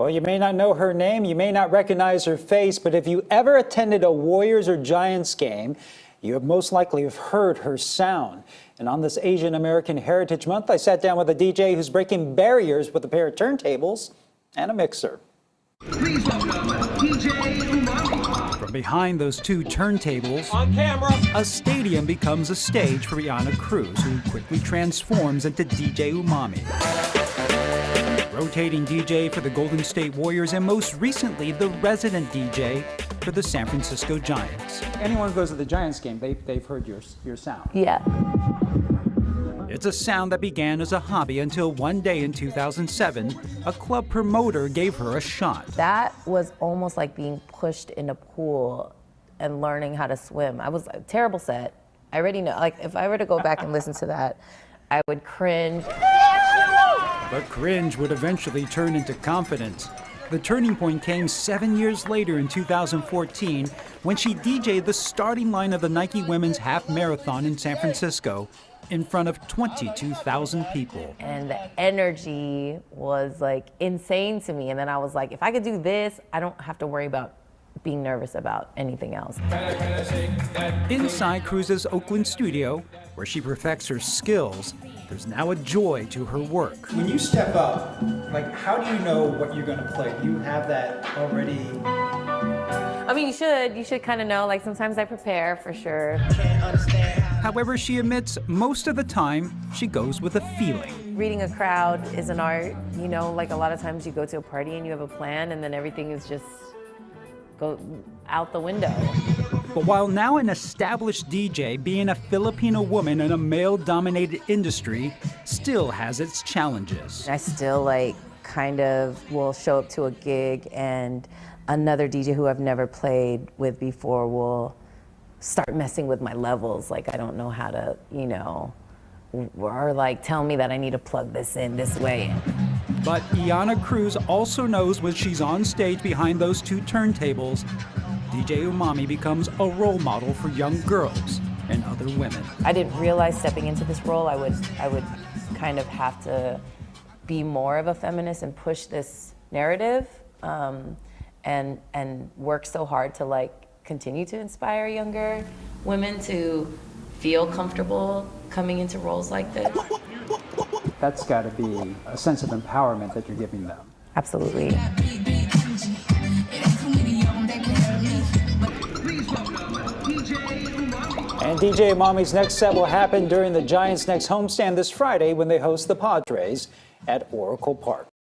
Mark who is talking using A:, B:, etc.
A: Well, you may not know her name, you may not recognize her face, but if you ever attended a Warriors or Giants game, you have most likely have heard her sound. And on this Asian American Heritage Month, I sat down with a DJ who's breaking barriers with a pair of turntables and a mixer.
B: Please welcome DJ Umami.
C: From behind those two turntables,
B: On camera,
C: a stadium becomes a stage for Yana Cruz, who quickly transforms into DJ Umami. Rotating DJ for the Golden State Warriors and most recently the resident DJ for the San Francisco Giants.
A: Anyone who goes to the Giants game, they've heard your sound.
D: Yeah.
C: It's a sound that began as a hobby until one day in 2007, a club promoter gave her a shot.
D: That was almost like being pushed in a pool and learning how to swim. I was a terrible set. I already know, like if I were to go back and listen to that, I would cringe.
C: But cringe would eventually turn into confidence. The turning point came 7 years later in 2014 when she DJ'd the starting line of the Nike Women's Half Marathon in San Francisco in front of 22,000 people.
D: And the energy was like insane to me. And then I was like, if I could do this, I don't have to worry about being nervous about anything else.
C: Inside Cruz's Oakland studio, where she perfects her skills, there's now a joy to her work.
A: When you step up, like, how do you know what you're going to play? Do you have that already?
D: I mean, you should kind of know, like sometimes I prepare for sure.
C: However, she admits most of the time she goes with a feeling.
D: Reading a crowd is an art, you know, like a lot of times you go to a party and you have a plan and then everything is just go out the window.
C: But while now an established DJ, being a Filipino woman in a male-dominated industry still has its challenges.
D: I still like kind of will show up to a gig and another DJ who I've never played with before will start messing with my levels. Like I don't know how to, you know, or like tell me that I need to plug this in this way.
C: But Yana Cruz also knows when she's on stage behind those two turntables, DJ Umami becomes a role model for young girls and other women.
D: I didn't realize stepping into this role I would kind of have to be more of a feminist and push this narrative and work so hard to like continue to inspire younger women to feel comfortable coming into roles like this.
A: That's got to be a sense of empowerment that you're giving them.
D: Absolutely.
A: And DJ Umami's next set will happen during the Giants' next homestand this Friday when they host the Padres at Oracle Park.